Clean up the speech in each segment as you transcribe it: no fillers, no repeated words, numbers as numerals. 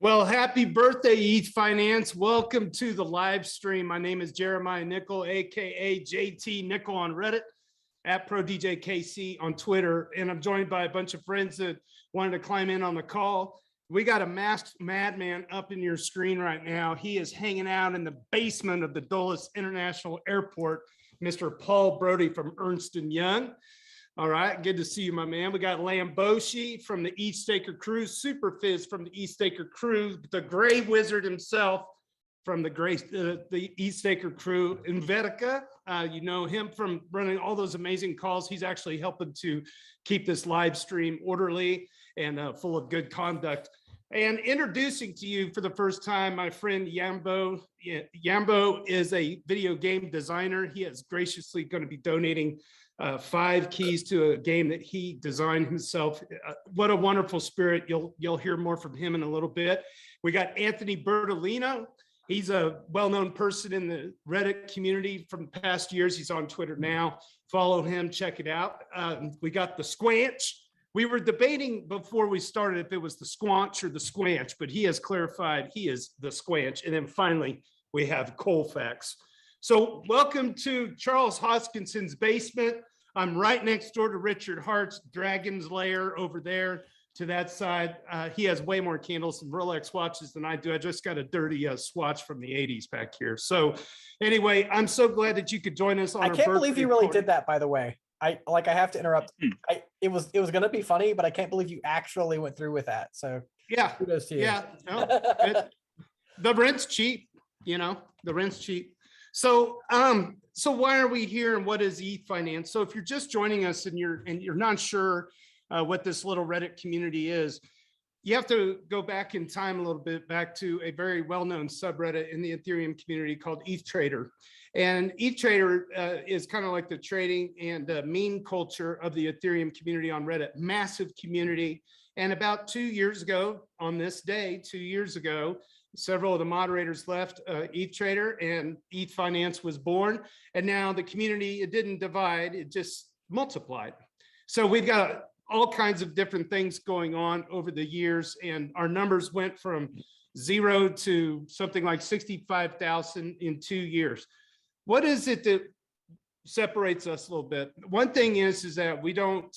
Well, happy birthday, EthFinance. Welcome to the live stream. My name is Jeremiah Nickel, aka JT Nickel on Reddit, at ProDJKC on Twitter. And I'm joined by a bunch of friends that wanted to climb in on the call. We got a masked madman up in your screen right now. He is hanging out in the basement of the Dulles International Airport, Mr. Paul Brody from Ernst & Young. All right, good to see you, my man. We got Lamboshi from the EthStaker crew, Super Fizz from the EthStaker crew, the Gray Wizard himself from the EthStaker crew, Invetica. You know him from running all those amazing calls. He's actually helping to keep this live stream orderly and full of good conduct. And introducing to you for the first time, my friend Yambo. Yambo is a video game designer. He is graciously going to be donating 5 keys to a game that he designed himself. What a wonderful spirit. You'll hear more from him in a little bit. We got Anthony Bertolino. He's a well-known person in the Reddit community from past years. He's on Twitter now. Follow him, check it out. We got the Squanch. We were debating before we started if it was the Squanch or the Squanch, but he has clarified he is the Squanch. And then finally, we have Colfax. So welcome to Charles Hoskinson's basement. I'm right next door to Richard Hart's Dragon's Lair over there to that side. He has way more candles and Rolex watches than I do. I just got a dirty swatch from the 80s back here. So anyway, I'm so glad that you could join us on our birthday. I can't believe you really did that, by the way. I have to interrupt. It was going to be funny, but I can't believe you actually went through with that. So yeah, kudos to you. Yeah, no, the rent's cheap, you know, the rent's cheap. So why are we here and what is EthFinance? So if you're just joining us and you're not sure what this little Reddit community is, you have to go back in time a little bit, back to a very well-known subreddit in the Ethereum community called EthTrader. And EthTrader is kind of like the trading and meme culture of the Ethereum community on Reddit, massive community. And about 2 years ago, on this day, 2 years ago, several of the moderators left EthTrader and EthFinance was born. And now the community, it didn't divide, it just multiplied. So we've got all kinds of different things going on over the years. And our numbers went from 0 to something like 65,000 in 2 years. What is it that separates us a little bit? One thing is that we don't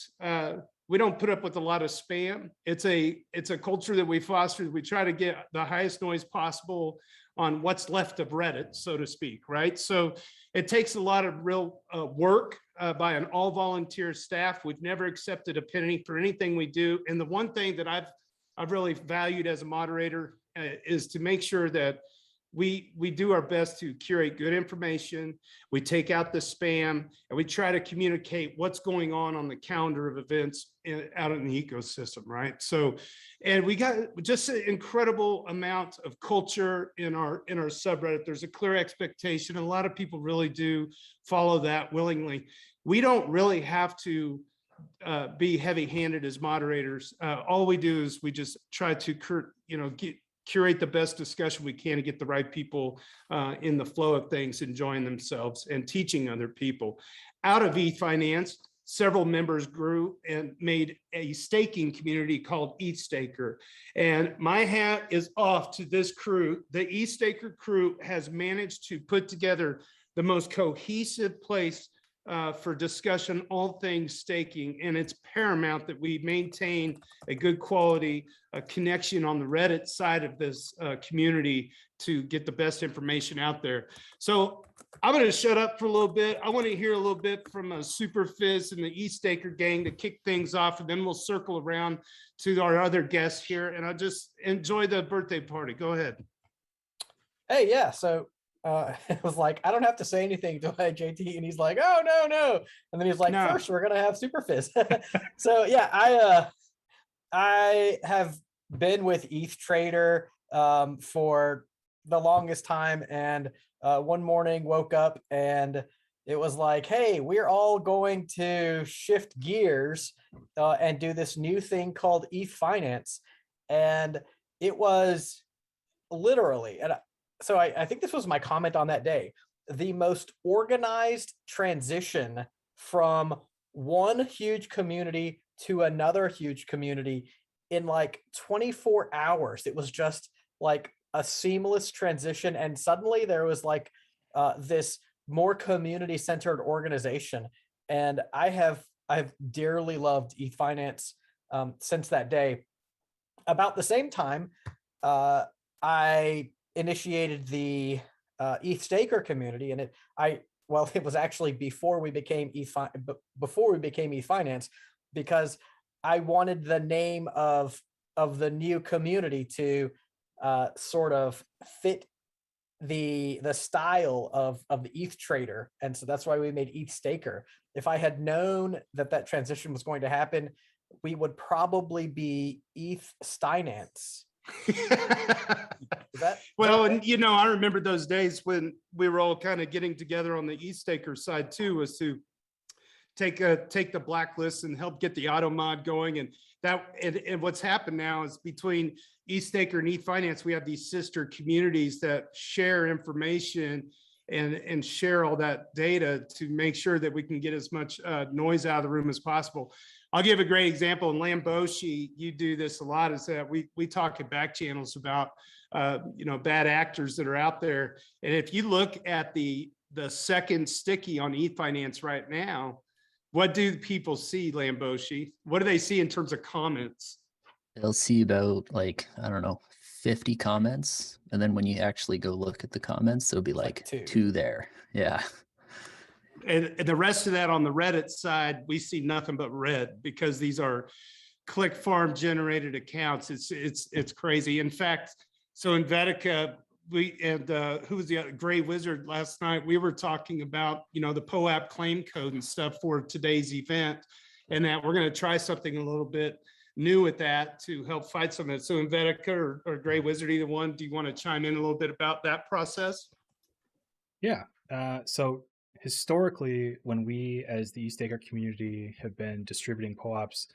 put up with a lot of spam. It's a culture that we foster. We try to get the highest noise possible on what's left of Reddit, so to speak, right? So it takes a lot of real work by an all volunteer staff. We've never accepted a penny for anything we do. And the one thing that I've really valued as a moderator is to make sure that we do our best to curate good information. We take out the spam and we try to communicate what's going on the calendar of events out in the ecosystem, right? So, and we got just an incredible amount of culture in our subreddit. There's a clear expectation, and a lot of people really do follow that willingly. We don't really have to be heavy-handed as moderators. All we do is we just try to curate the best discussion we can to get the right people in the flow of things, enjoying themselves and teaching other people. Out of EthFinance, several members grew and made a staking community called EthStaker. And my hat is off to this crew. The EthStaker crew has managed to put together the most cohesive place for discussion, all things staking, and it's paramount that we maintain a good quality connection on the Reddit side of this community to get the best information out there. So I'm going to shut up for a little bit. I want to hear a little bit from Super Fizz and the EthStaker gang to kick things off, and then we'll circle around to our other guests here, and I'll just enjoy the birthday party. Go ahead. Hey, yeah, so it was like, I don't have to say anything to JT, and he's like, oh, no. And then he's like, no. First, we're going to have Super Fizz. So, yeah, I have been with EthTrader for the longest time. And one morning woke up and it was like, hey, we're all going to shift gears and do this new thing called EthFinance. And it was literally, and so I think this was my comment on that day, the most organized transition from one huge community to another huge community in like 24 hours, it was just like a seamless transition. And suddenly there was like this more community-centered organization. And I've dearly loved EthFinance since that day. About the same time, I initiated the ETH Staker community, and it was actually before we became EthFinance, because I wanted the name of the new community to sort of fit the style of the ETH trader, and so that's why we made ETH Staker. If I had known that transition was going to happen, we would probably be EthFinance. Well, and you know, I remember those days when we were all kind of getting together on the ETH Staker side too, was to take the blacklist and help get the auto mod going. And what's happened now is between ETH Staker and EthFinance, we have these sister communities that share information and share all that data to make sure that we can get as much noise out of the room as possible. I'll give a great example. In Lamboshi, you do this a lot, is that we talk in back channels about bad actors that are out there. And if you look at the second sticky on EthFinance right now, what do people see, Lamboshi? What do they see in terms of comments? They'll see about like, I don't know, 50 comments. And then when you actually go look at the comments, it'll be like two there. Yeah. And the rest of that on the Reddit side, we see nothing but red, because these are click farm generated accounts. It's crazy. In fact, so in Vetica, who was the other Gray Wizard last night, we were talking about, the POAP claim code and stuff for today's event, and that we're going to try something a little bit new with that to help fight some of it. So in Vetica or Gray Wizard, either one, do you want to chime in a little bit about that process? Yeah. So historically, when we as the EthStaker community have been distributing POAPs,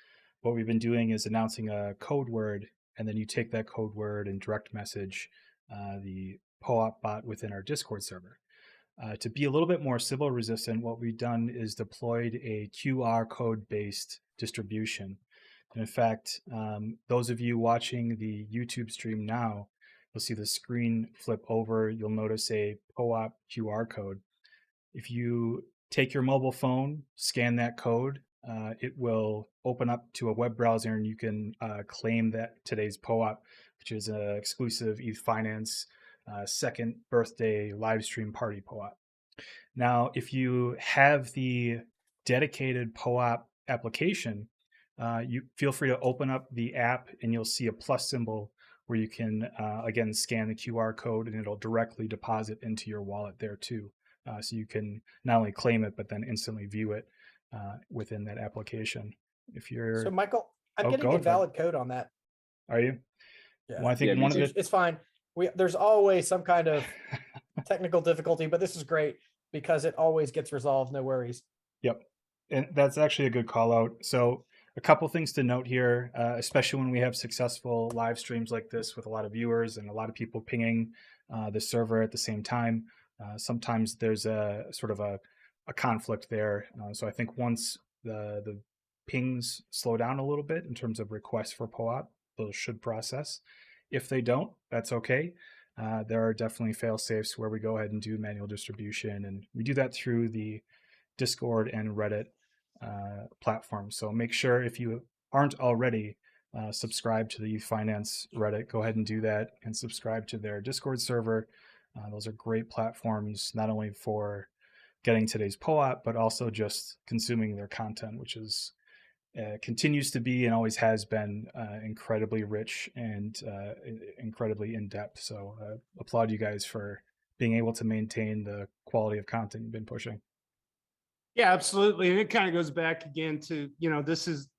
what we've been doing is announcing a code word, and then you take that code word and direct message the POAP bot within our Discord server. To be a little bit more Sybil resistant, what we've done is deployed a QR code based distribution. And in fact, those of you watching the YouTube stream now, you'll see the screen flip over. You'll notice a POAP QR code. If you take your mobile phone, scan that code, it will open up to a web browser, and you can claim that today's POAP, which is an exclusive EthFinance second birthday live stream party POAP. Now, if you have the dedicated POAP application, you feel free to open up the app, and you'll see a plus symbol where you can, again, scan the QR code, and it'll directly deposit into your wallet there too. So you can not only claim it, but then instantly view it within that application. If you're So Michael, I'm getting a valid code on that. Are you? Yeah. Well, I think it's fine. There's always some kind of technical difficulty, but this is great because it always gets resolved. No worries. Yep. And that's actually a good call out. So a couple things to note here, especially when we have successful live streams like this with a lot of viewers and a lot of people pinging the server at the same time. Sometimes there's a sort of a conflict there. So I think once the pings slow down a little bit in terms of requests for POAP, those should process. If they don't, that's okay. There are definitely fail safes where we go ahead and do manual distribution, and we do that through the Discord and Reddit platform. So make sure, if you aren't already subscribed to the EthFinance Reddit, go ahead and do that and subscribe to their Discord server. Those are great platforms, not only for getting today's POAP, but also just consuming their content, which is continues to be and always has been incredibly rich and incredibly in-depth. So applaud you guys for being able to maintain the quality of content you've been pushing. Yeah, absolutely. And it kind of goes back again to,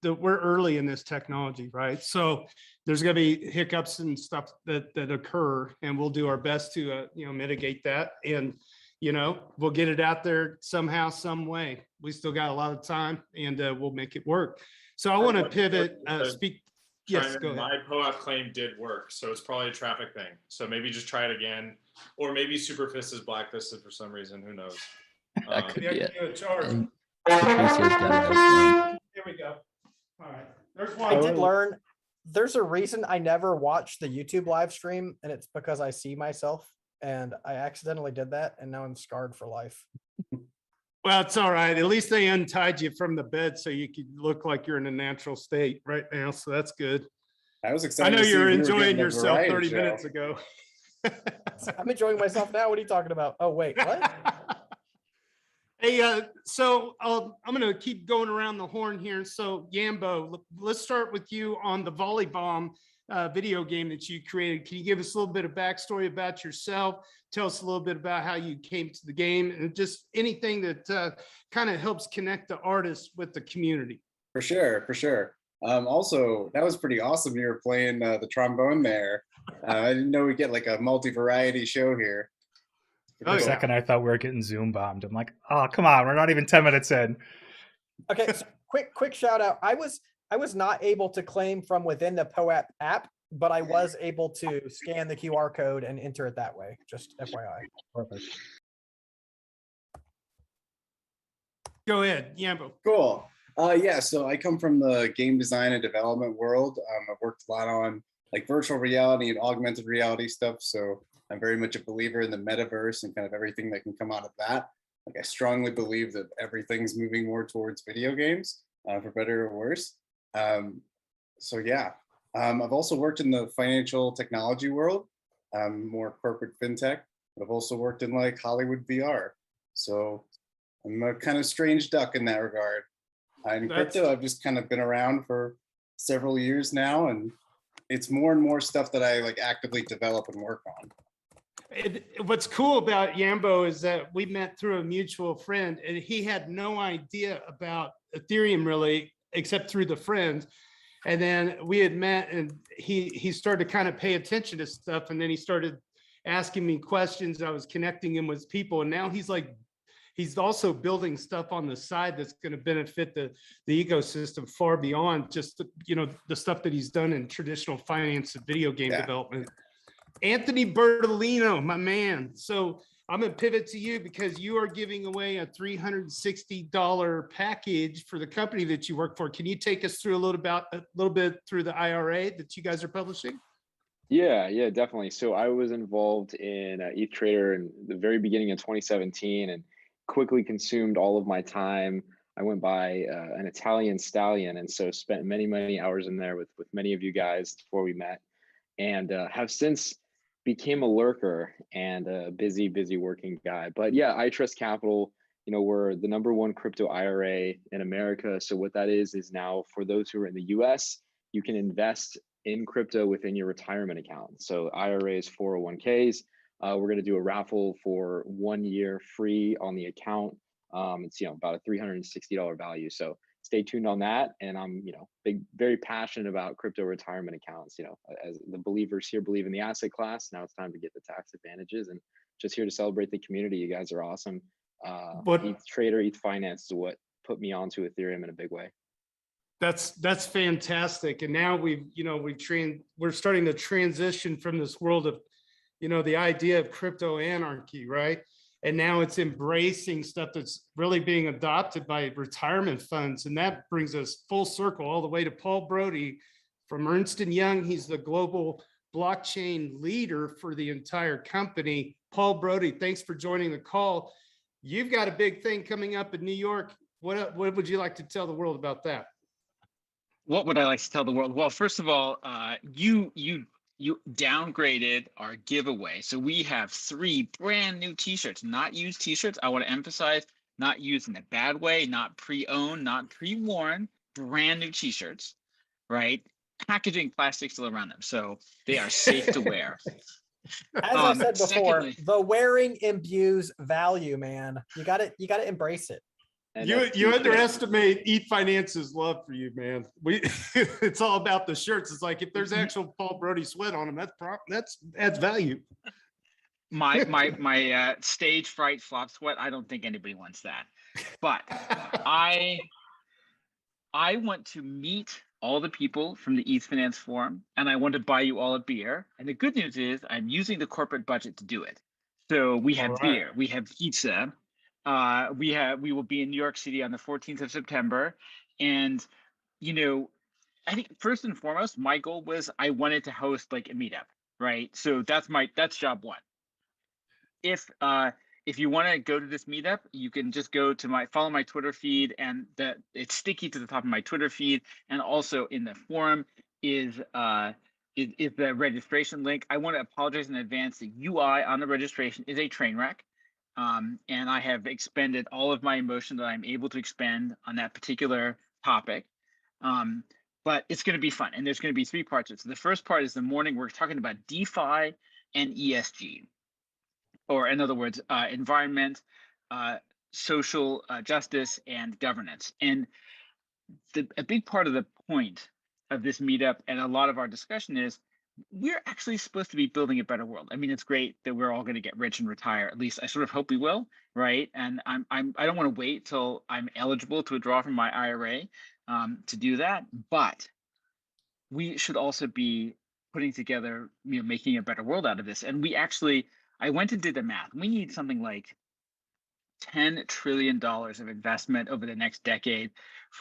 we're early in this technology, right? So there's going to be hiccups and stuff that occur, and we'll do our best to, mitigate that. And, we'll get it out there somehow, some way. We still got a lot of time, and we'll make it work. So I want to pivot, speak. Yes, go ahead. My POAP claim did work, so it's probably a traffic thing. So maybe just try it again, or maybe Superfist is blacklisted for some reason. Who knows? That could be it. Here Patricia's got it out. we go. All right. There's one. I did learn There's a reason I never watch the YouTube live stream, and it's because I see myself, and I accidentally did that, and now I'm scarred for life. Well, it's all right. At least they untied you from the bed so you could look like you're in a natural state right now. So that's good. I was I excited. know to see you're if we were enjoying getting a yourself variety 30 show. minutes ago. I'm enjoying myself now. What are you talking about? Oh, wait, what? Hey, so I'm going to keep going around the horn here. So Yambo, let's start with you on the Volley Bomb video game that you created. Can you give us a little bit of backstory about yourself? Tell us a little bit about how you came to the game and just anything that kind of helps connect the artists with the community. For sure, for sure. Also, that was pretty awesome. You were playing the trombone there. I didn't know we get like a multi-variety show here. For a second, I thought we were getting Zoom bombed. I'm like, oh, come on, we're not even 10 minutes in. Okay, so quick shout out. I was not able to claim from within the POAP app, but I was able to scan the QR code and enter it that way. Just FYI. Perfect. Go ahead, Yambo. Cool. Yeah, so I come from the game design and development world. I've worked a lot on like virtual reality and augmented reality stuff. So I'm very much a believer in the metaverse and kind of everything that can come out of that. Like I strongly believe that everything's moving more towards video games, for better or worse. So yeah, I've also worked in the financial technology world, more corporate fintech, but I've also worked in like Hollywood VR. So I'm a kind of strange duck in that regard. In crypto, I've just kind of been around for several years now, and it's more and more stuff that I like actively develop and work on. What's cool about Yambo is that we met through a mutual friend, and he had no idea about Ethereum really, except through the friend. And then we had met, and he started to kind of pay attention to stuff, and then he started asking me questions. I was connecting him with people, and now he's also building stuff on the side that's going to benefit the ecosystem far beyond just the stuff that he's done in traditional finance and video game development. Anthony Bertolino, my man. So I'm going to pivot to you because you are giving away a $360 package for the company that you work for. Can you take us through a little bit through the IRA that you guys are publishing? Yeah, definitely. So I was involved in EthTrader in the very beginning of 2017 and quickly consumed all of my time. I went by an Italian stallion, and so spent many hours in there with many of you guys before we met, and have since became a lurker and a busy working guy. But yeah, I Trust Capital, we're the #1 crypto IRA in America. So what that is now for those who are in the US, you can invest in crypto within your retirement account. So IRAs, 401ks, we're going to do a raffle for 1 year free on the account. It's about a $360 value. So stay tuned on that. And I'm very passionate about crypto retirement accounts. As the believers here believe in the asset class, now it's time to get the tax advantages, and just here to celebrate the community. You guys are awesome. EthTrader, EthFinance is what put me onto Ethereum in a big way. That's fantastic. And now we're starting to transition from this world of the idea of crypto anarchy, right? And now it's embracing stuff that's really being adopted by retirement funds. And that brings us full circle all the way to Paul Brody from Ernst & Young. He's the global blockchain leader for the entire company. Paul Brody, thanks for joining the call. You've got a big thing coming up in New York. What would you like to tell the world about that? What would I like to tell the world? Well, first of all, you downgraded our giveaway. So we have 3 brand new t-shirts, not used t-shirts. I want to emphasize, not used in a bad way, not pre-owned, not pre-worn, brand new t-shirts, right? Packaging plastic still around them. So they are safe to wear. As I said before, secondly, the wearing imbues value, man. You got to embrace it. You underestimate EthFinance's love for you, man. It's all about the shirts. It's like if there's actual Paul Brody sweat on them, that's value. My stage fright flop sweat. I don't think anybody wants that. But I want to meet all the people from the EthFinance forum, and I want to buy you all a beer. And the good news is I'm using the corporate budget to do it. So we have beer, we have pizza. We will be in New York City on the 14th of September. And, I think first and foremost, my goal was I wanted to host like a meetup, right? So that's job one. If you want to go to this meetup, you can just go to follow my Twitter feed, and it's sticky to the top of my Twitter feed, and also in the forum is the registration link. I want to apologize in advance. The UI on the registration is a train wreck, and I have expended all of my emotion that I'm able to expend on that particular topic. But it's going to be fun, and there's going to be 3 parts. So the first part is the morning. We're talking about DeFi and ESG. Or in other words, environment, social justice, and governance. And a big part of the point of this meetup and a lot of our discussion is we're actually supposed to be building a better world. I mean, it's great that we're all going to get rich and retire. At least I sort of hope we will, right? And I don't want to wait till I'm eligible to withdraw from my IRA to do that. But we should also be putting together, making a better world out of this. And I went and did the math. We need something like $10 trillion of investment over the next decade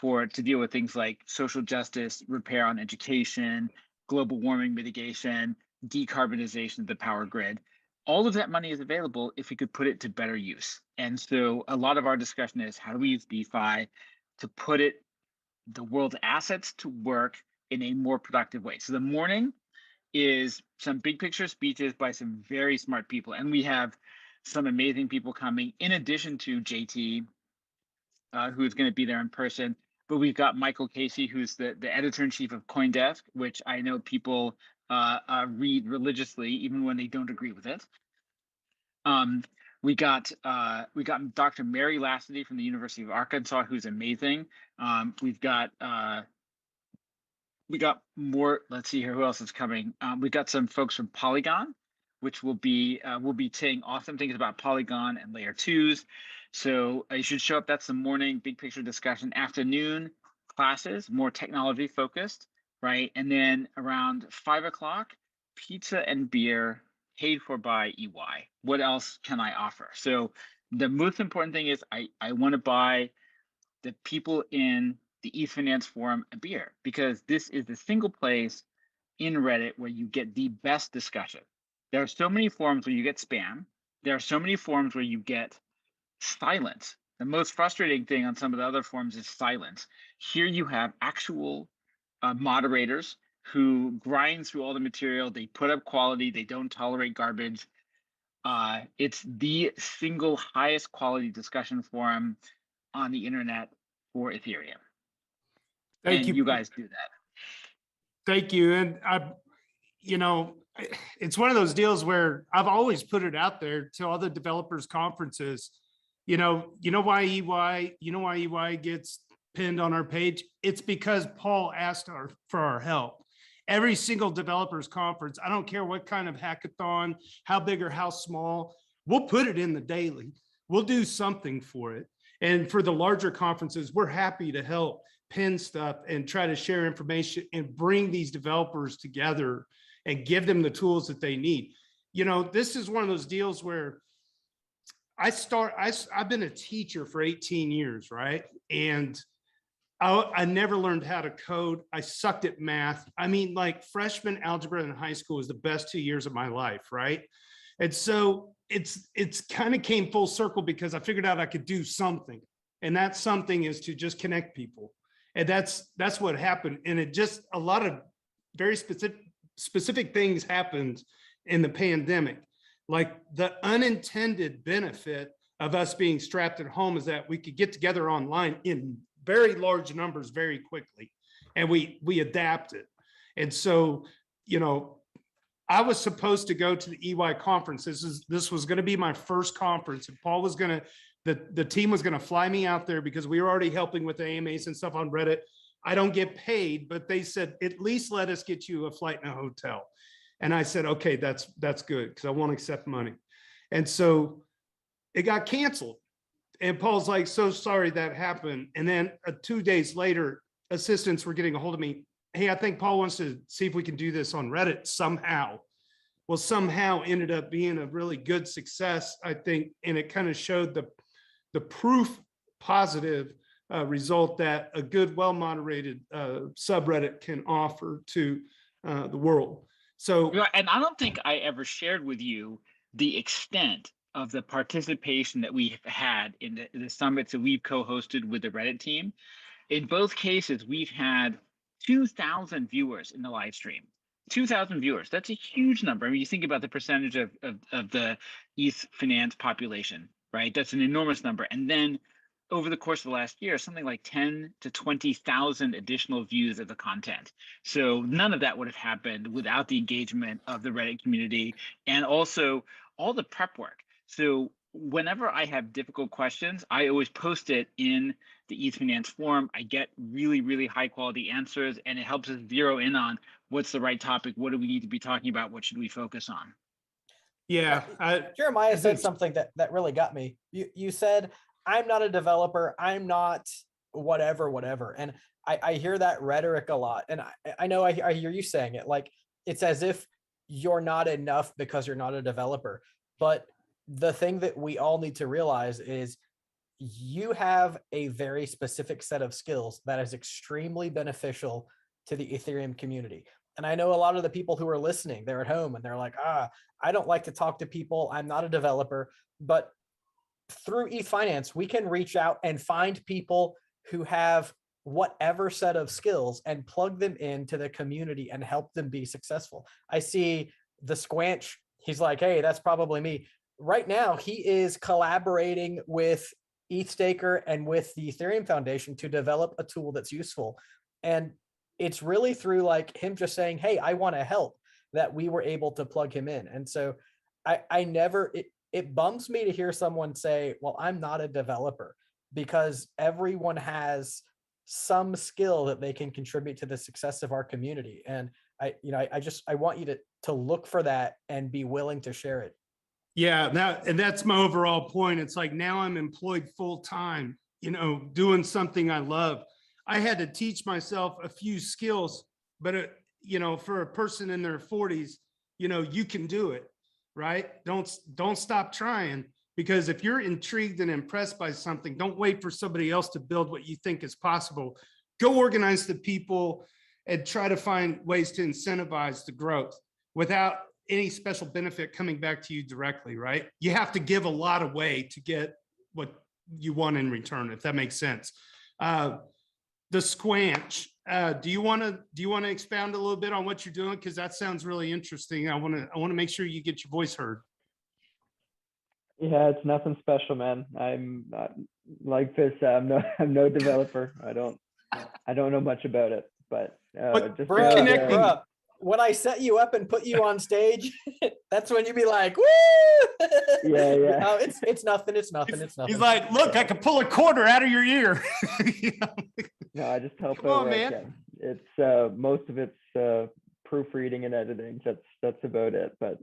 to deal with things like social justice, repair on education, global warming mitigation, decarbonization of the power grid. All of that money is available if we could put it to better use. And so a lot of our discussion is how do we use DeFi to put the world's assets to work in a more productive way. So the morning is some big picture speeches by some very smart people. And we have some amazing people coming in addition to JT, who is going to be there in person. But we've got Michael Casey, who's the editor-in-chief of CoinDesk, which I know people read religiously, even when they don't agree with it. We got Dr. Mary Lassity from the University of Arkansas, who's amazing. We got more. Let's see here. Who else is coming? We got some folks from Polygon, which will be saying awesome things about Polygon and layer 2s. So you should show up. That's the morning big picture discussion. Afternoon classes, more technology focused, right? And then around 5 o'clock, pizza and beer paid for by EY. What else can I offer? So the most important thing is I want to buy the people in the EthFinance forum a beer, because this is the single place in Reddit where you get the best discussion. There are so many forums where you get spam. There are so many forums where you get silence. The most frustrating thing on some of the other forums is silence. Here you have actual moderators who grind through all the material. They put up quality. They don't tolerate garbage. It's the single highest quality discussion forum on the internet for Ethereum. Thank you. You guys do that. Thank you. And it's one of those deals where I've always put it out there to all the developers conferences. You know why EY gets pinned on our page? It's because Paul asked for our help. Every single developers conference, I don't care what kind of hackathon, how big or how small, we'll put it in the daily. We'll do something for it. And for the larger conferences, we're happy to help pin stuff and try to share information and bring these developers together and give them the tools that they need. This is one of those deals where I've been a teacher for 18 years, right? And I never learned how to code. I sucked at math. I mean, like freshman algebra in high school was the best 2 years of my life, right? And so it's kind of came full circle because I figured out I could do something. And that something is to just connect people. And that's what happened. And it just, a lot of very specific things happened in the pandemic. Like the unintended benefit of us being strapped at home is that we could get together online in very large numbers very quickly. And we adapted. And so, I was supposed to go to the EY conference. This was going to be my first conference, and Paul was going to, the team was going to fly me out there because we were already helping with the AMAs and stuff on Reddit. I don't get paid, but they said, at least let us get you a flight and a hotel. And I said, okay, that's good, because I won't accept money. And so it got canceled. And Paul's like, so sorry that happened. And then 2 days later, assistants were getting a hold of me. Hey, I think Paul wants to see if we can do this on Reddit somehow. Well, somehow ended up being a really good success, I think. And it kind of showed the proof positive result that a good, well-moderated subreddit can offer to the world. So, and I don't think I ever shared with you the extent of the participation that we've had in the summits that we've co-hosted with the Reddit team. In both cases, we've had 2,000 viewers in the live stream. 2,000 viewers. That's a huge number. I mean, you think about the percentage of the EthFinance population, right? That's an enormous number. And then over the course of the last year, something like 10 to 20,000 additional views of the content. So none of that would have happened without the engagement of the Reddit community and also all the prep work. So whenever I have difficult questions, I always post it in the EthFinance forum. I get really, really high quality answers, and it helps us zero in on what's the right topic, what do we need to be talking about, what should we focus on. yeah, Jeremiah said something that really got me. You said, I'm not a developer, I'm not whatever. And I hear that rhetoric a lot. And I know I hear you saying it, like it's as if you're not enough because you're not a developer. But the thing that we all need to realize is you have a very specific set of skills that is extremely beneficial to the Ethereum community. And I know a lot of the people who are listening, they're at home and they're like, I don't like to talk to people, I'm not a developer. But through EthFinance, we can reach out and find people who have whatever set of skills and plug them into the community and help them be successful. I see the Squanch, he's like, hey, that's probably me. Right now, he is collaborating with EthStaker and with the Ethereum Foundation to develop a tool that's useful. And it's really through like him just saying, hey, I want to help, that we were able to plug him in. And so I never, it bums me to hear someone say, well, I'm not a developer, because everyone has some skill that they can contribute to the success of our community. And I want you to look for that and be willing to share it. Yeah, and that's my overall point. It's like now I'm employed full time, doing something I love. I had to teach myself a few skills, but for a person in their 40s, you can do it, right? Don't stop trying, because if you're intrigued and impressed by something, don't wait for somebody else to build what you think is possible. Go organize the people and try to find ways to incentivize the growth without any special benefit coming back to you directly, right? You have to give a lot away to get what you want in return, if that makes sense. The Squanch, do you want to expound a little bit on what you're doing? Because that sounds really interesting. I want to make sure you get your voice heard. Yeah, it's nothing special, man. I'm like this. I'm no developer. I don't know much about it, but just bro, when I set you up and put you on stage, that's when you be like, woo! Yeah. No, it's nothing. It's nothing. He's like, look, I can pull a quarter out of your ear. No, I just help Come out on, where man. I can. It's most of it's proofreading and editing. That's about it. But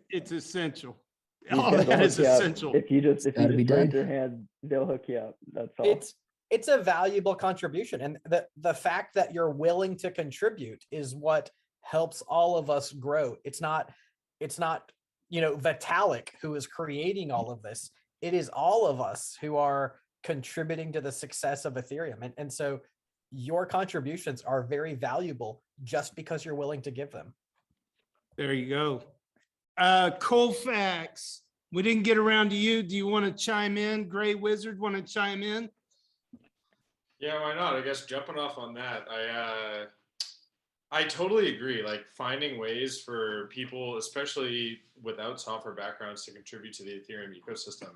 it's essential. these All guys will that is hook you up. essential. If you just Gotta be raise done. your hand, they'll hook you up. That's all. It's a valuable contribution, and the fact that you're willing to contribute is what helps all of us grow. It's not Vitalik who is creating all of this. It is all of us who are contributing to the success of Ethereum. And so your contributions are very valuable just because you're willing to give them. There you go. Colfax, we didn't get around to you. Do you want to chime in? Gray Wizard, want to chime in? Yeah, why not? I guess jumping off on that, I totally agree. Like finding ways for people, especially without software backgrounds, to contribute to the Ethereum ecosystem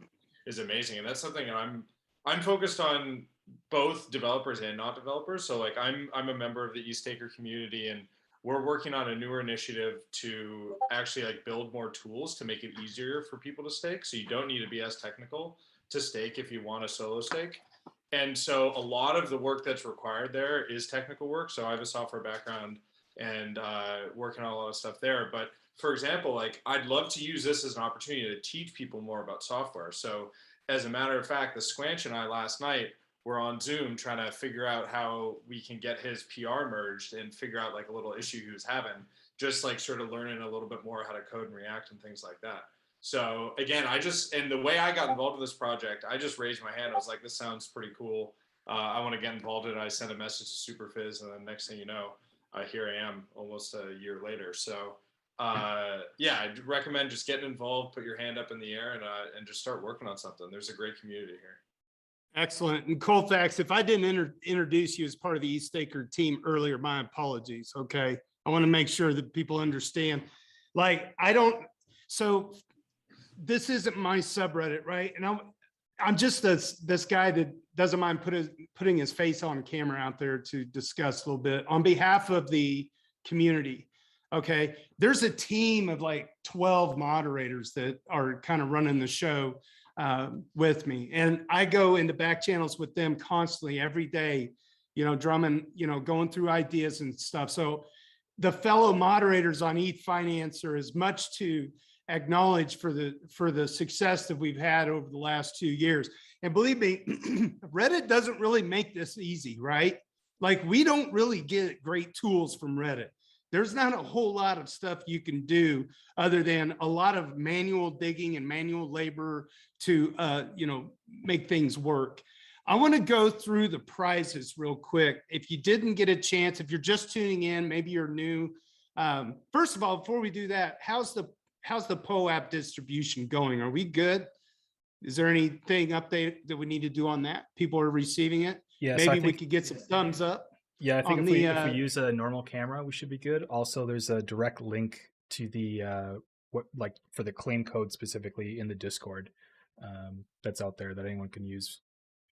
is amazing. And that's something I'm focused on, both developers and not developers. So like I'm a member of the EthStaker community, and we're working on a newer initiative to actually like build more tools to make it easier for people to stake. So you don't need to be as technical to stake if you want a solo stake. And so a lot of the work that's required there is technical work. So I have a software background and working on a lot of stuff there. But for example, like I'd love to use this as an opportunity to teach people more about software. So as a matter of fact, the Squanch and I last night were on Zoom trying to figure out how we can get his PR merged and figure out like a little issue he was having, just like sort of learning a little bit more how to code and react and things like that. So again, and the way I got involved with this project, I just raised my hand. I was like, this sounds pretty cool. I want to get involved in it. I sent a message to Superfizz, and then next thing you know, here I am almost a year later. So yeah, I'd recommend just getting involved, put your hand up in the air, and just start working on something. There's a great community here. Excellent. And Colfax, if I didn't introduce you as part of the eStaker team earlier, my apologies. Okay. I want to make sure that people understand. Like, so this isn't my subreddit, right? And I'm just this guy that doesn't mind putting his face on camera out there to discuss a little bit on behalf of the community. Okay. There's a team of like 12 moderators that are kind of running the show with me. And I go into back channels with them constantly every day, drumming, going through ideas and stuff. So the fellow moderators on EthFinance are as much to acknowledge for the success that we've had over the last 2 years. And believe me, Reddit doesn't really make this easy, right? Like, we don't really get great tools from Reddit. There's not a whole lot of stuff you can do other than a lot of manual digging and manual labor to, make things work. I want to go through the prizes real quick. If you didn't get a chance, if you're just tuning in, maybe you're new. First of all, before we do that, how's the POAP distribution going? Are we good? Is there anything update that we need to do on that? People are receiving it. Yeah, maybe we could get some thumbs up. Yeah, I think if we use a normal camera, we should be good. Also, there's a direct link to the for the claim code specifically in the Discord that's out there that anyone can use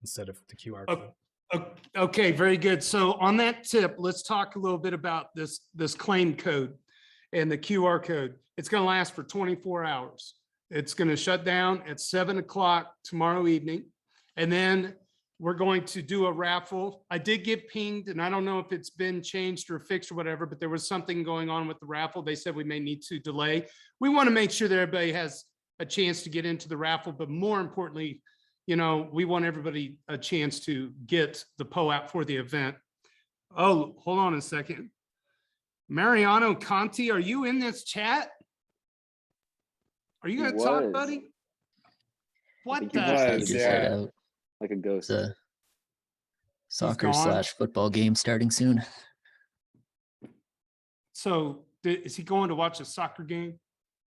instead of the QR code. Okay, very good. So on that tip, let's talk a little bit about this claim code and the QR code. It's going to last for 24 hours. It's going to shut down at 7 o'clock tomorrow evening. And then we're going to do a raffle. I did get pinged, and I don't know if it's been changed or fixed or whatever, but there was something going on with the raffle. They said we may need to delay. We want to make sure that everybody has a chance to get into the raffle, but more importantly, we want everybody a chance to get the POAP for the event. Oh, hold on a second. Mariano Conti, are you in this chat? Are you going to talk, buddy? What the heck? Yeah. Like a ghost. It's a soccer/football game starting soon. So is he going to watch a soccer game?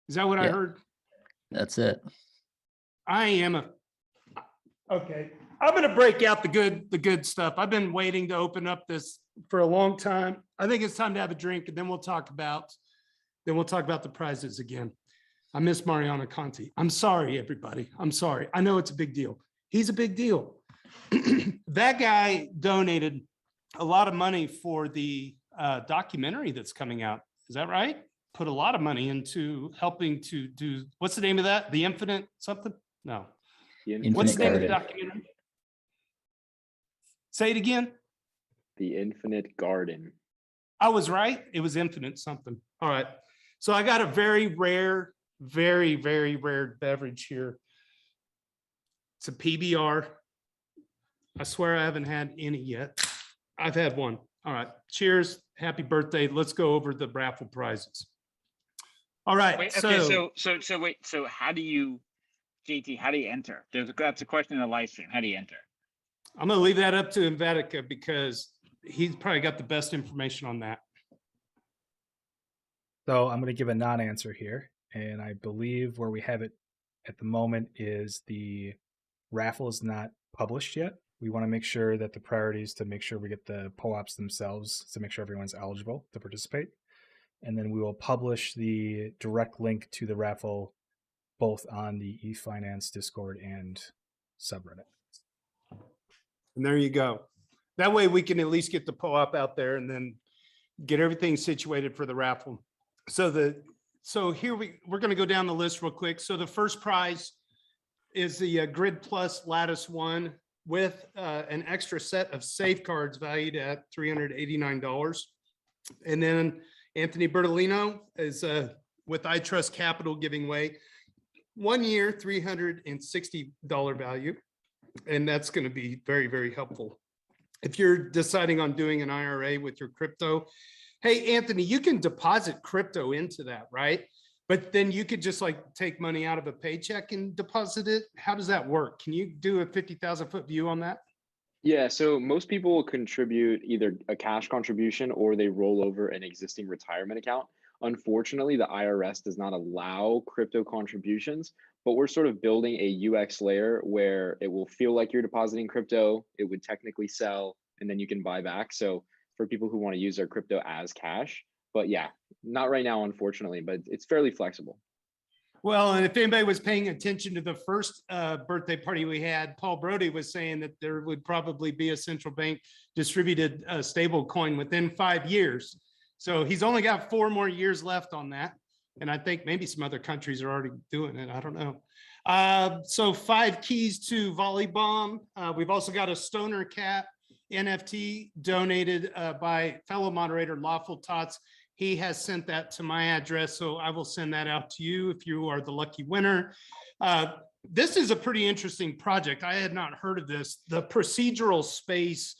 Is that what I heard? That's it. Okay. I'm going to break out the good stuff. I've been waiting to open up this for a long time. I think it's time to have a drink, and then we'll talk about the prizes again. I miss Mariano Conti. I'm sorry, everybody. I'm sorry. I know it's a big deal. He's a big deal. That guy donated a lot of money for the documentary that's coming out. Is that right? Put a lot of money into helping to do, what's the name of that? The Infinite something? No. What's the name of the documentary? Say it again. The Infinite Garden. I was right. It was Infinite something. All right. So I got a very rare, very, very rare beverage here. It's a PBR. I swear I haven't had any yet. I've had one. All right. Cheers. Happy birthday. Let's go over the raffle prizes. All right. Wait, okay, so how do you, JT, how do you enter? That's a question in the live stream. How do you enter? I'm going to leave that up to Invetica because he's probably got the best information on that. So I'm going to give a non-answer here. And I believe where we have it at the moment is the raffle is not published yet. We want to make sure that the priority is to make sure we get the POAPs themselves to make sure everyone's eligible to participate. And then we will publish the direct link to the raffle both on the EthFinance Discord and subreddit. And there you go. That way we can at least get the POAP out there and then get everything situated for the raffle. So here we're going to go down the list real quick. So the first prize is the Grid Plus Lattice 1 with an extra set of safeguards valued at $389. And then Anthony Bertolino is with I Trust Capital giving away 1 year, $360 value. And that's going to be very, very helpful. If you're deciding on doing an IRA with your crypto, hey, Anthony, you can deposit crypto into that, right? But then you could just like take money out of a paycheck and deposit it. How does that work? Can you do a 50,000 foot view on that? Yeah, so most people will contribute either a cash contribution or they roll over an existing retirement account. Unfortunately, the IRS does not allow crypto contributions, but we're sort of building a UX layer where it will feel like you're depositing crypto, it would technically sell, and then you can buy back. So for people who want to use their crypto as cash, but yeah, not right now, unfortunately, but it's fairly flexible. Well, and if anybody was paying attention to the first birthday party we had, Paul Brody was saying that there would probably be a central bank distributed stable coin within 5 years. So he's only got 4 more years left on that. And I think maybe some other countries are already doing it. I don't know. So 5 keys to Volley Bomb. We've also got a Stoner Cat NFT donated by fellow moderator Lawful Tots. He has sent that to my address, so I will send that out to you if you are the lucky winner. This is a pretty interesting project. I had not heard of this. The procedural space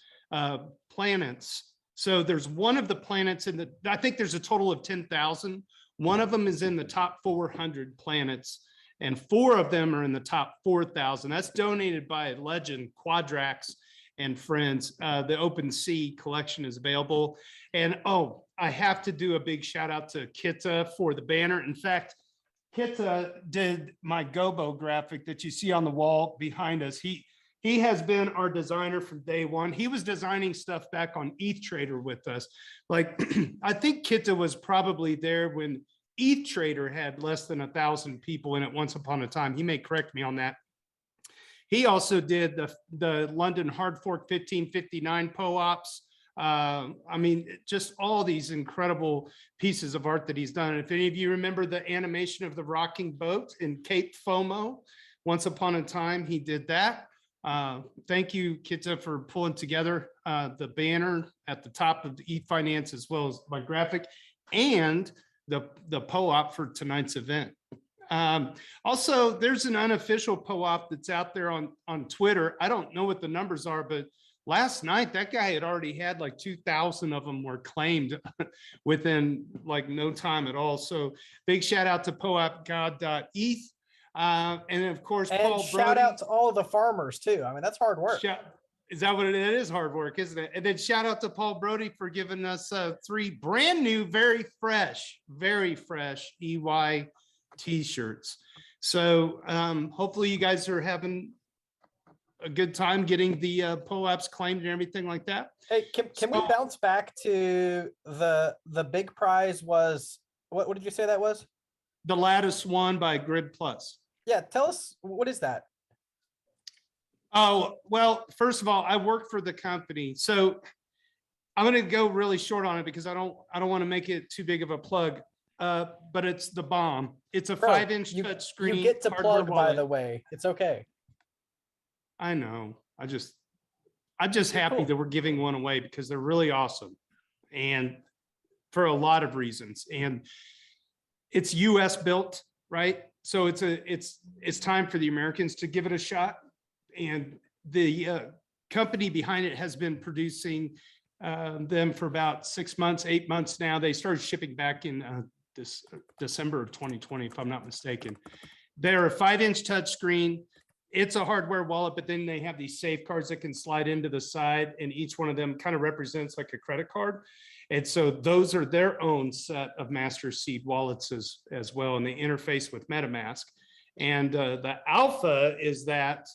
planets. So there's one of the planets in the, I think there's a total of 10,000. One of them is in the top 400 planets, and 4 of them are in the top 4,000. That's donated by legend Quadrax and friends. The OpenSea collection is available. And oh, I have to do a big shout out to Kitta for the banner. In fact, Kitta did my Gobo graphic that you see on the wall behind us. He has been our designer from day one. He was designing stuff back on EthTrader with us. Like, I think Kitta was probably there when EthTrader had less than 1,000 people in it once upon a time. He may correct me on that. He also did the London Hard Fork 1559 POAPs. I mean, just all these incredible pieces of art that he's done. And if any of you remember the animation of the rocking boat in Cape FOMO, once upon a time, he did that. Thank you, Kitta, for pulling together the banner at the top of the EthFinance, as well as my graphic and the POAP for tonight's event. Also, there's an unofficial POAP that's out there on Twitter. I don't know what the numbers are, but last night that guy had already had like 2,000 of them were claimed within like no time at all. So big shout out to poapgod.eth. And of course, and Paul shout Brody. out to all the farmers too. I mean, that's hard work. Is that what it is? It is hard work, isn't it? And then shout out to Paul Brody for giving us 3 brand new, very fresh EY t-shirts. So hopefully you guys are having a good time getting the POAPs claimed and everything like that. Hey, can we bounce back to the big prize was, what did you say that was? The Lattice one by Grid Plus. Yeah, tell us, what is that? Oh, well, first of all, I work for the company. So I'm going to go really short on it because I don't want to make it too big of a plug. But it's the bomb. It's a 5-inch touch screen. You get to plug, by the way. It's okay. I know. I'm just happy that we're giving one away because they're really awesome, and for a lot of reasons. And it's US built, right? So it's time for the Americans to give it a shot. And the company behind it has been producing them for about 6 months, 8 months now. They started shipping back in this December of 2020, if I'm not mistaken. They're a 5-inch touchscreen. It's a hardware wallet, but then they have these safeguards that can slide into the side, and each one of them kind of represents like a credit card. And so those are their own set of master seed wallets as well, and they interface with MetaMask. And the alpha is that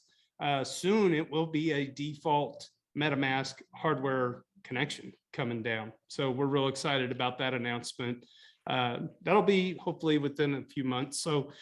soon it will be a default MetaMask hardware connection coming down. So we're real excited about that announcement. That'll be hopefully within a few months. So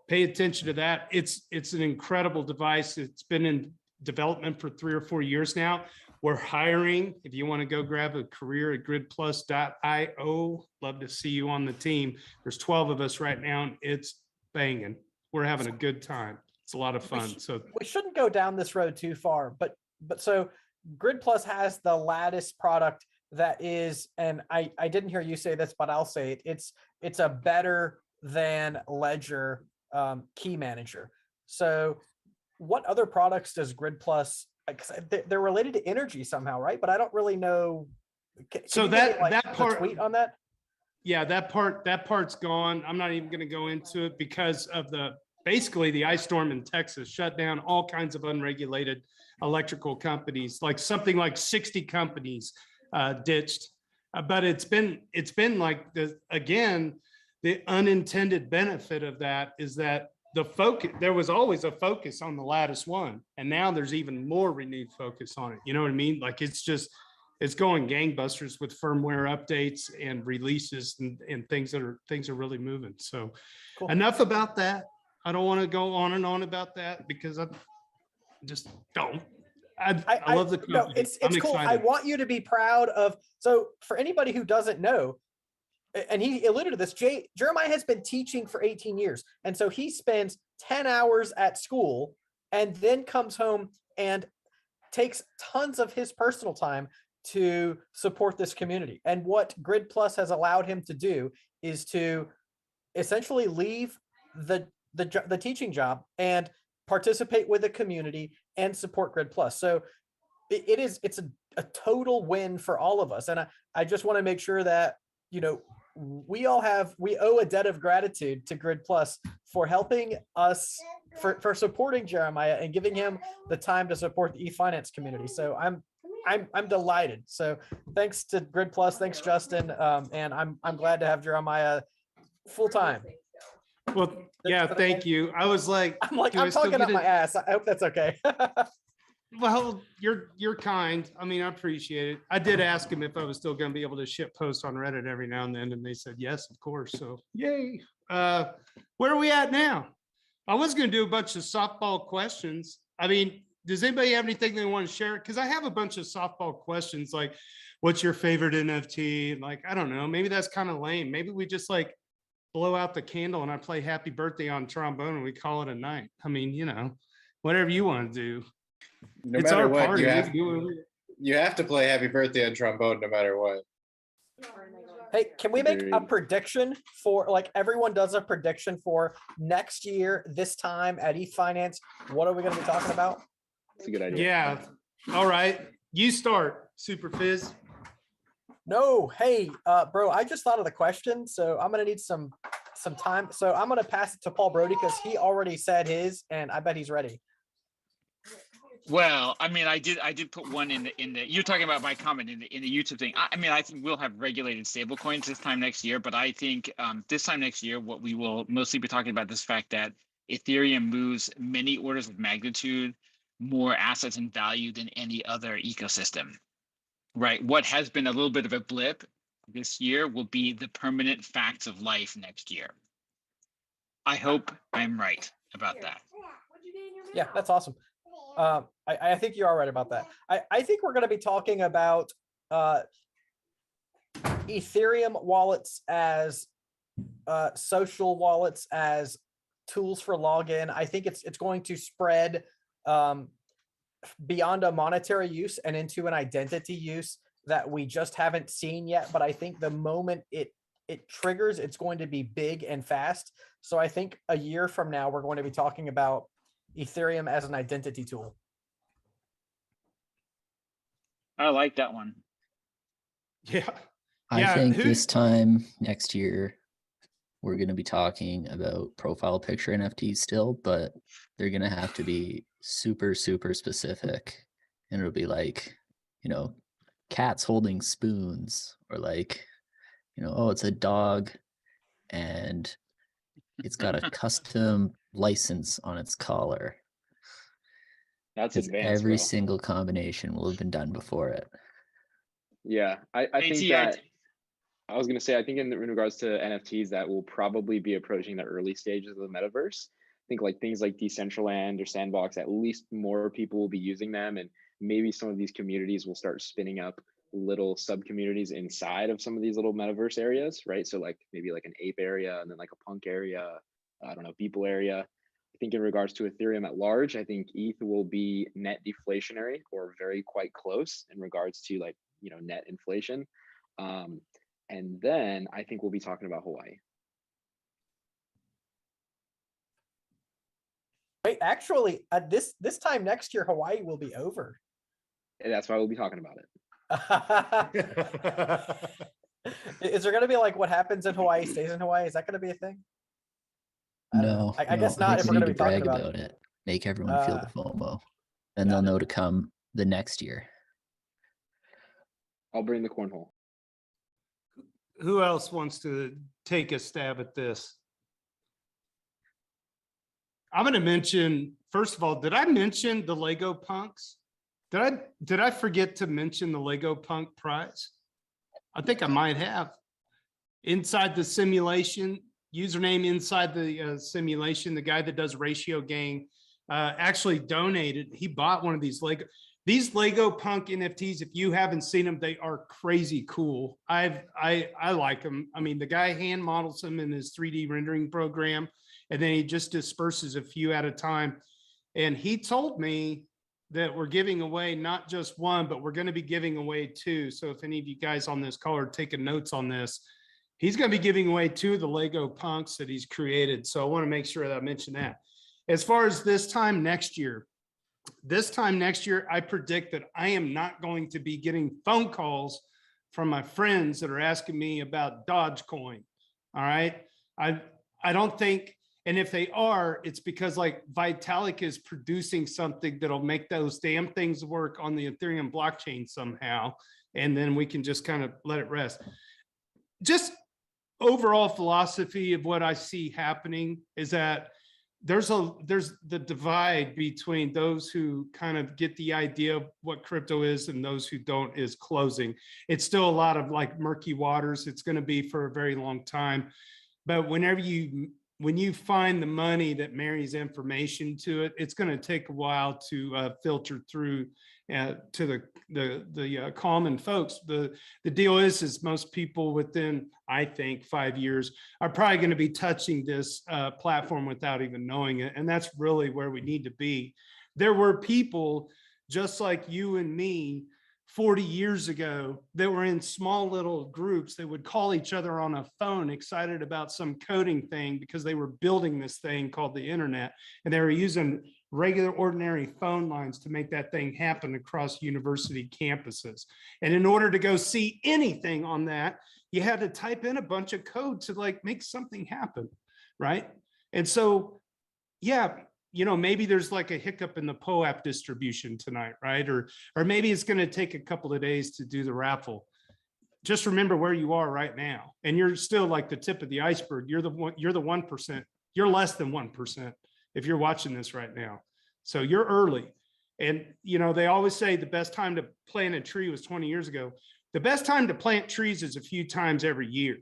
pay attention to that. It's an incredible device. It's been in development for 3 or 4 years now. We're hiring. If you want to go grab a career at gridplus.io, love to see you on the team. There's 12 of us right now, and it's banging. We're having a good time. It's a lot of fun. So we shouldn't go down this road too far, but so Grid Plus has the Lattice product that is, and I didn't hear you say this, but I'll say it. It's a better than Ledger key manager. So what other products does Grid Plus, because they're related to energy somehow, right? But I don't really know. So that part, tweet on that? Yeah, that part's gone. I'm not even going to go into it because of basically the ice storm in Texas shut down all kinds of unregulated electrical companies, like something like 60 companies ditched. But it's been like the unintended benefit of that is that there was always a focus on the lattice one, and now there's even more renewed focus on it. You know what I mean? Like it's going gangbusters with firmware updates and releases and things are really moving. So Cool. Enough about that. I don't want to go on and on about that because I just don't. I love the company. No, it's I'm cool. excited. I want you to be proud of. So for anybody who doesn't know, and he alluded to this, Jeremiah has been teaching for 18 years. And so he spends 10 hours at school and then comes home and takes tons of his personal time to support this community. And what Grid Plus has allowed him to do is to essentially leave the teaching job and participate with the community and support Grid Plus. So it's a total win for all of us. And I just want to make sure that, we owe a debt of gratitude to Grid Plus for helping us, for supporting Jeremiah and giving him the time to support the EthFinance community. So I'm delighted. So thanks to Grid Plus, thanks Justin, and I'm glad to have Jeremiah full time. Well, yeah, thank you. I was like, I'm talking up my ass. I hope that's okay. Well, you're kind. I mean, I appreciate it. I did ask him if I was still going to be able to ship posts on Reddit every now and then, and they said yes, of course. So yay. Where are we at now? I was going to do a bunch of softball questions. I mean, does anybody have anything they want to share? Because I have a bunch of softball questions, like, what's your favorite NFT? Like, I don't know. Maybe that's kind of lame. Maybe we just like blow out the candle and I play Happy Birthday on trombone and we call it a night. I mean, whatever you want to do. No It's matter our what, party. you have to play Happy Birthday on trombone no matter what. Hey, can we make a prediction for, like, everyone does a prediction for next year, this time at EthFinance? What are we going to be talking about? That's a good idea. Yeah. All right. You start, Super Fizz. No, hey, bro, I just thought of the question, so I'm going to need some time. So I'm going to pass it to Paul Brody because he already said his, and I bet he's ready. Well, I mean, I did put one in the you're talking about my comment in the YouTube thing. I mean, I think we'll have regulated stable coins this time next year, but I think this time next year, what we will mostly be talking about is the fact that Ethereum moves many orders of magnitude more assets and value than any other ecosystem, right? What has been a little bit of a blip this year will be the permanent facts of life next year. I hope I'm right about that. Yeah, that's awesome. I think you are right about that. I think we're going to be talking about Ethereum wallets as social wallets, as tools for login. I think it's going to spread beyond a monetary use and into an identity use that we just haven't seen yet. But I think the moment it triggers, it's going to be big and fast. So I think a year from now, we're going to be talking about Ethereum as an identity tool. I like that one. Yeah. I think this time next year, we're going to be talking about profile picture NFTs still, but they're going to have to be super, super specific. And it'll be like, cats holding spoons, or like, oh, it's a dog and it's got a custom license on its collar. That's advanced. Every bro. single combination will have been done before it. Yeah, I think that I was going to say, I think in regards to NFTs, that will probably be approaching the early stages of the metaverse. I think like things like Decentraland or Sandbox, at least more people will be using them, and maybe some of these communities will start spinning up little sub communities inside of some of these little metaverse areas, right? So like maybe like an ape area, and then like a punk area, I don't know, people area. I think in regards to Ethereum at large, I think ETH will be net deflationary or very quite close in regards to like, net inflation. And then I think we'll be talking about Hawaii. Wait, actually, this time next year, Hawaii will be over. And that's why we'll be talking about it. Is there going to be like what happens in Hawaii stays in Hawaii? Is that going to be a thing? No, I guess not. I If think we're we going to need be talking brag about it. Make everyone feel the FOMO. And they'll know to come the next year. I'll bring the cornhole. Who else wants to take a stab at this? I'm going to mention, first of all, did I mention the Lego Punks? Did I forget to mention the Lego Punk prize? I think I might have. Inside the simulation, username inside the simulation, the guy that does ratio gang actually donated. He bought one of these Lego Punk NFTs. If you haven't seen them, they are crazy cool. I like them. I mean, the guy hand models them in his 3D rendering program, and then he just disperses a few at a time. And he told me that we're giving away not just one, but we're going to be giving away two. So if any of you guys on this call are taking notes on this, he's going to be giving away two of the Lego Punks that he's created. So I want to make sure that I mention that. As far as this time next year, I predict that I am not going to be getting phone calls from my friends that are asking me about Dogecoin. All right. I don't think, and if they are, it's because like Vitalik is producing something that'll make those damn things work on the Ethereum blockchain somehow. And then we can just kind of let it rest. Just overall philosophy of what I see happening is that there's the divide between those who kind of get the idea of what crypto is and those who don't is closing. It's still a lot of like murky waters. It's going to be for a very long time. But when you find the money that marries information to it, it's going to take a while to filter through to the common folks. The deal is most people within, I think, 5 years are probably going to be touching this platform without even knowing it. And that's really where we need to be. There were people just like you and me 40 years ago that were in small little groups that would call each other on a phone excited about some coding thing because they were building this thing called the internet, and they were using regular ordinary phone lines to make that thing happen across university campuses. And in order to go see anything on that, you had to type in a bunch of code to like make something happen, right? And so, yeah, you know, maybe there's like a hiccup in the POAP distribution tonight, right? Or maybe it's going to take a couple of days to do the raffle. Just remember where you are right now, and you're still like the tip of the iceberg. You're the 1%. You're less than 1% if you're watching this right now. So you're early. And you know, they always say the best time to plant a tree was 20 years ago. The best time to plant trees is a few times every year,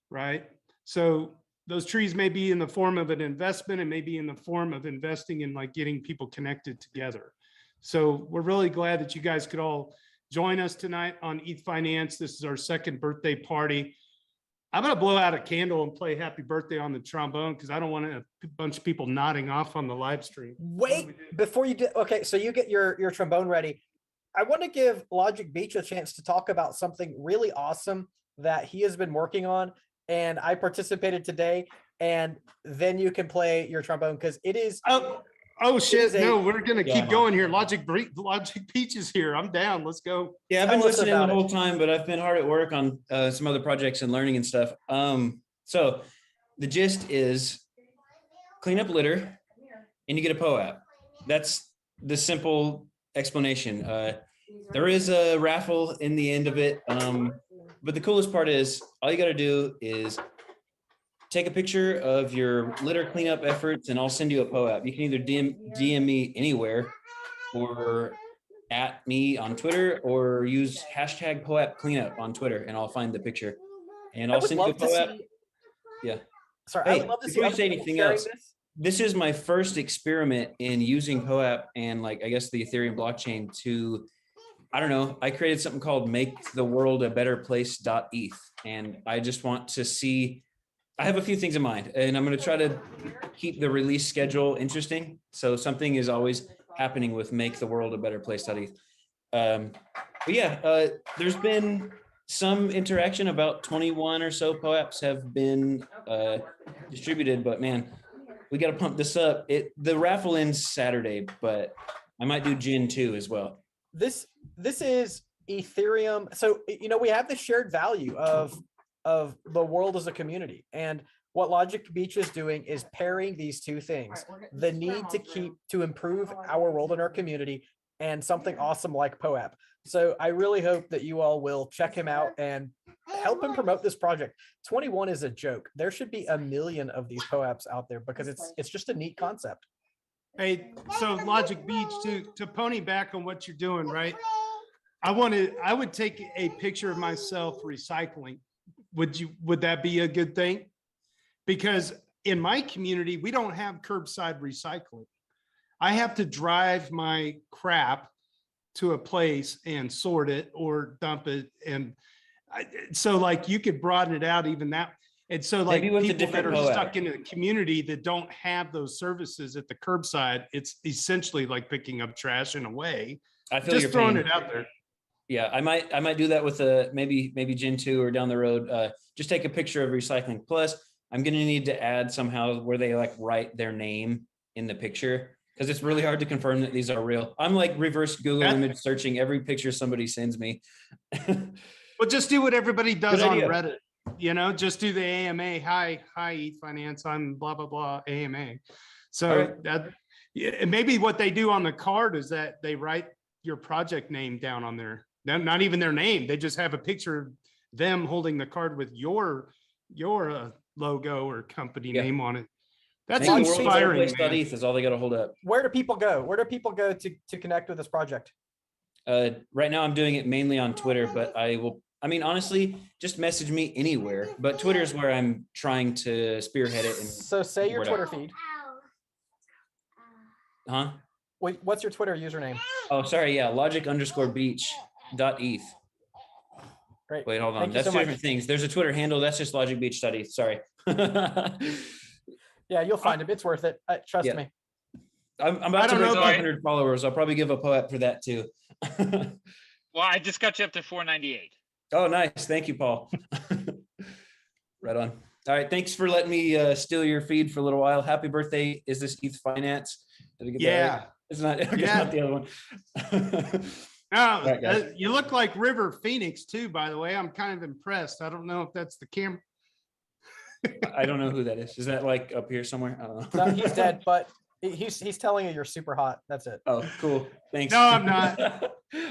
right? So those trees may be in the form of an investment, and maybe in the form of investing in like getting people connected together. So we're really glad that you guys could all join us tonight on EthFinance. This is our second birthday party. I'm going to blow out a candle and play happy birthday on the trombone because I don't want a bunch of people nodding off on the live stream. Wait, before you do, okay, so you get your trombone ready. I want to give Logic Beach a chance to talk about something really awesome that he has been working on, and I participated today, and then you can play your trombone because it is. Oh shit! No, we're gonna keep going here. Logic Beach is here. I'm down. Let's go. Yeah, I've been listening the whole time, but I've been hard at work on some other projects and learning and stuff. So the gist is clean up litter, and you get a POAP. That's the simple explanation. There is a raffle in the end of it, but the coolest part is all you got to do is take a picture of your litter cleanup efforts, and I'll send you a POAP. You can either DM me anywhere, or at me on Twitter, or use hashtag POAP cleanup on Twitter, and I'll find the picture, and I'll send you a POAP. Yeah. Sorry, hey, I would love to see. Before you say anything else, this is my first experiment in using POAP and like, I guess, the Ethereum blockchain to, I don't know, I created something called Make the World a Better Place.eth. And I just want to see, I have a few things in mind, and I'm going to try to keep the release schedule interesting. So something is always happening with Make the World a Better Place.eth. But yeah, there's been some interaction. About 21 or so POAPs have been distributed, but man, we got to pump this up. The raffle ends Saturday, but I might do gin too as well. This is Ethereum. So, you know, we have the shared value of the world as a community. And what Logic Beach is doing is pairing these two things, the need to improve our world and our community, and something awesome like POAP. So I really hope that you all will check him out and help him promote this project. 21 is a joke. There should be a million of these POAPs out there because it's just a neat concept. Hey, so Logic Beach, to pony back on what you're doing, right? I would take a picture of myself recycling. Would that be a good thing? Because in my community, we don't have curbside recycling. I have to drive my crap to a place and sort it or dump it. And so like you could broaden it out even that. And so like Maybe with the people that different are POAP. stuck in a community that don't have those services at the curbside, it's essentially like picking up trash in a way. I feel Just your throwing pain. it out there. Yeah, I might do that with maybe Gen 2 or down the road. Just take a picture of recycling. Plus, I'm gonna need to add somehow where they like write their name in the picture because it's really hard to confirm that these are real. I'm like reverse Google image searching every picture somebody sends me. Well, just do what everybody does Good on idea. Reddit. You know, just do the AMA. Hi, EthFinance. I'm blah, blah, blah, AMA. So All right. that, yeah, and maybe what they do on the card is that they write your project name down on there. Not even their name. They just have a picture of them holding the card with your logo or company Yeah. name on it. That's Make the world a better inspiring. place. Man. .eth is all they got to hold up. Where do people go? Where do people go to connect with this project? Right now I'm doing it mainly on Twitter, but honestly, just message me anywhere. But Twitter is where I'm trying to spearhead it. And So say your word Twitter out. feed. Huh? Wait, what's your Twitter username? Oh, sorry. Yeah. Logic_beach.eth. Great. Wait, hold on. Thank you That's so two much. different things. There's a Twitter handle. That's just logicbeach.eth. Sorry. Yeah, you'll find it. It's worth it. Trust Yeah. me. I'm I about to don't break know, 500 followers. I'll probably give a POAP for that too. Well, I just got you up to 498. Oh, nice. Thank you, Paul. Right on. All right. Thanks for letting me steal your feed for a little while. Happy birthday. Is this EthFinance? Did I get that Yeah. right? It's not, it's Yeah. not the other one. Oh, Right, guys. you look like River Phoenix too, by the way. I'm kind of impressed. I don't know if that's the camera. I don't know who that is. Is that like up here somewhere? I don't know. No, he's dead, but he's telling you you're super hot. That's it. Oh, cool. Thanks. No, I'm not.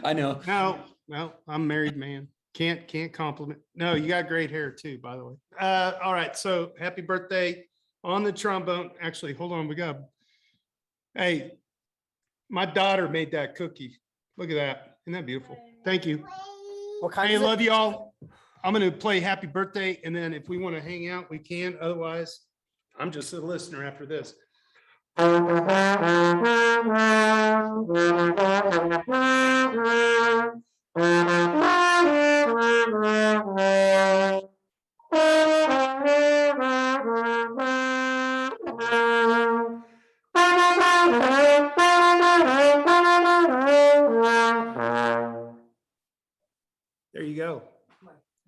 I know. No, I'm a married man. Can't compliment. No, you got great hair too, by the way. All right. So happy birthday on the trombone. Actually, hold on. Hey, my daughter made that cookie. Look at that. Isn't that beautiful? Thank you. What kind Hey, is it? love y'all. I'm going to play happy birthday. And then if we want to hang out, we can. Otherwise, I'm just a listener after this. There you go.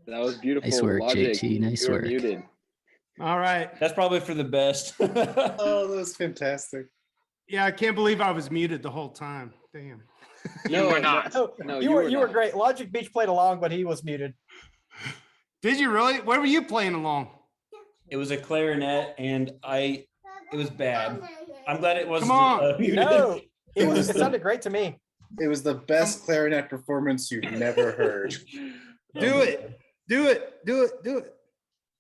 That was beautiful. Nice work, Logic. JT. Nice You're work. muted. All right. That's probably for the best. Oh, that was fantastic. Yeah, I can't believe I was muted the whole time. Damn. No, were not. No, you were not. great. Logic Beach played along, but he was muted. Did you really? Where were you playing along? It was a clarinet and it was bad. I'm glad it wasn't Come on. muted. No, it sounded great to me. It was the best clarinet performance you've never heard. Do it. Do it.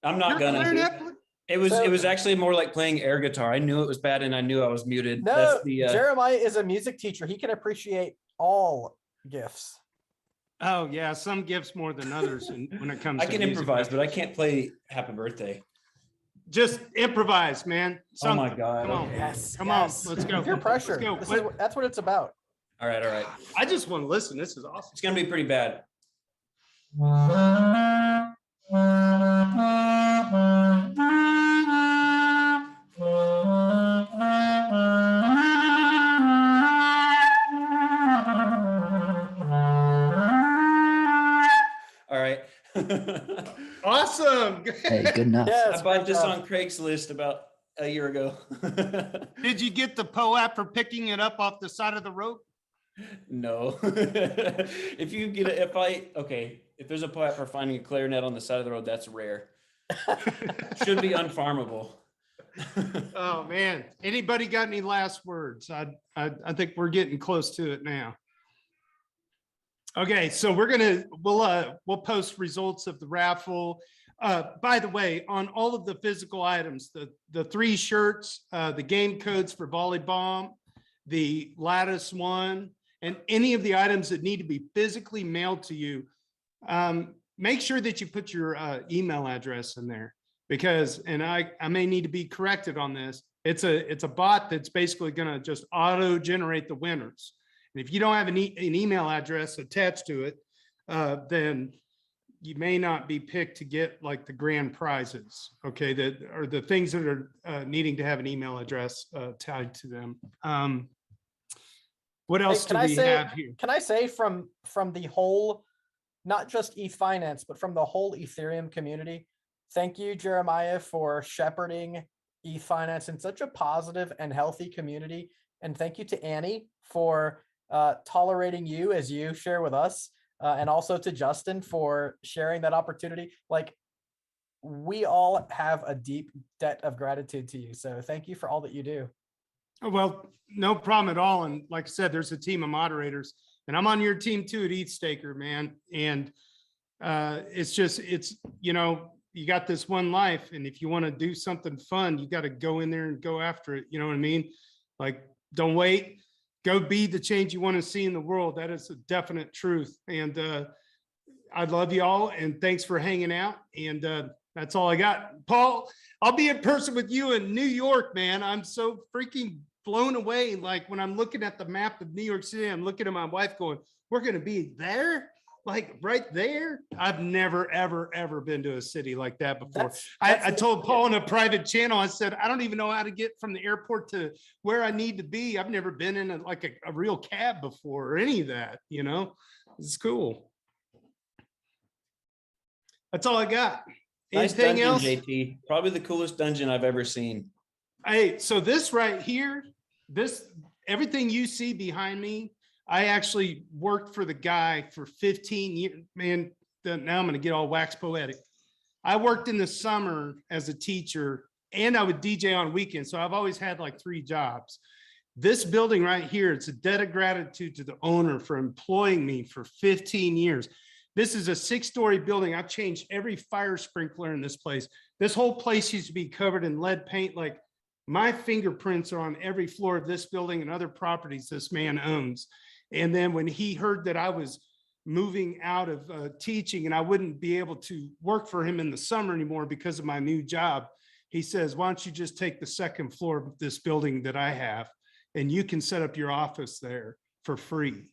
I'm not Your gonna. clarinet pl- It was actually more like playing air guitar. I knew it was bad and I knew I was muted. No, That's the Jeremiah is a music teacher. He can appreciate all gifts. Oh yeah, some gifts more than others when it comes I to can music. improvise, but I can't play Happy Birthday. Just improvise, man. Oh my Something. God. Come on. Yes. Come yes. on. Let's go. Peer pressure. Let's go. That's what it's about. All right. I just want to listen. This is awesome. It's gonna be pretty bad. All right. Awesome. Hey, good enough. Yes, I bought great this job. on Craigslist about a year ago. Did you get the POAP for picking it up off the side of the road? No. If you get if there's a POAP for finding a clarinet on the side of the road, that's rare. Should be unfarmable. Oh man. Anybody got any last words? I think we're getting close to it now. Okay, so we'll post results of the raffle. By the way, on all of the physical items, the 3 shirts, the game codes for Volleybomb, the Lattice one, and any of the items that need to be physically mailed to you, make sure that you put your email address in there, because, and I may need to be corrected on this. It's a bot that's basically going to just auto generate the winners. And if you don't have an email address attached to it, then you may not be picked to get like the grand prizes. Okay, that are the things that are needing to have an email address tied to them. What else do we have here? Can I say from the whole, not just EthFinance, but from the whole Ethereum community, thank you, Jeremiah, for shepherding EthFinance in such a positive and healthy community. And thank you to Annie for tolerating you as you share with us. And also to Justin for sharing that opportunity. Like, we all have a deep debt of gratitude to you. So thank you for all that you do. Oh, well, no problem at all. And like I said, there's a team of moderators, and I'm on your team too at EthStaker, man. And it's just, you know, you got this one life, and if you want to do something fun, you got to go in there and go after it. You know what I mean? Like, don't wait. Go be the change you want to see in the world. That is a definite truth. And I love you all, and thanks for hanging out. And that's all I got. Paul, I'll be in person with you in New York, man. I'm so freaking blown away. Like, when I'm looking at the map of New York City, I'm looking at my wife going, we're going to be there? Like right there? I've never, ever, ever been to a city like that before. I told Paul in a private channel, I said, I don't even know how to get from the airport to where I need to be. I've never been in a real cab before or any of that, you know? It's cool. That's all I got. Nice Anything dungeon, else? JT. Probably the coolest dungeon I've ever seen. Hey, so this right here, everything you see behind me, I actually worked for the guy for 15 years. Man, now I'm going to get all wax poetic. I worked in the summer as a teacher, and I would DJ on weekends. So I've always had like 3 jobs. This building right here, it's a debt of gratitude to the owner for employing me for 15 years. This is a 6-story building. I've changed every fire sprinkler in this place. This whole place used to be covered in lead paint. Like, my fingerprints are on every floor of this building and other properties this man owns. And then when he heard that I was moving out of teaching and I wouldn't be able to work for him in the summer anymore because of my new job, he says, why don't you just take the 2nd floor of this building that I have, and you can set up your office there for free.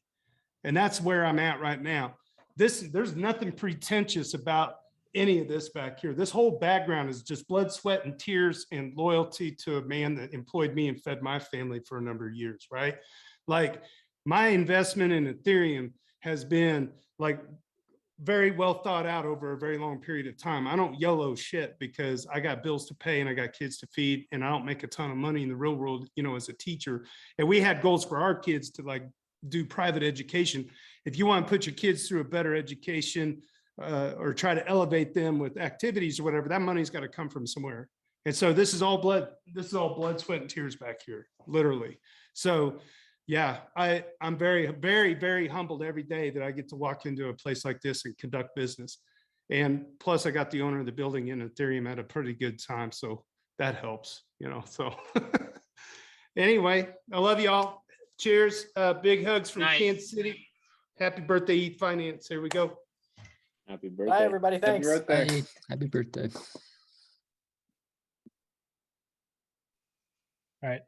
And that's where I'm at right now. There's nothing pretentious about any of this back here. This whole background is just blood, sweat, and tears and loyalty to a man that employed me and fed my family for a number of years, right? Like, my investment in Ethereum has been like very well thought out over a very long period of time. I don't YOLO shit because I got bills to pay and I got kids to feed, and I don't make a ton of money in the real world, you know, as a teacher. And we had goals for our kids to like do private education. If you want to put your kids through a better education or try to elevate them with activities or whatever, that money's got to come from somewhere. And so this is all blood, sweat, and tears back here, literally. So yeah, I'm very, very, very humbled every day that I get to walk into a place like this and conduct business. And plus I got the owner of the building in Ethereum at a pretty good time. So that helps, you know, so anyway, I love y'all. Cheers. Big hugs from Kansas City. Happy birthday, EthFinance. Here we go. Happy birthday. Bye, everybody. Thanks. Happy birthday. Hey, happy birthday. All right.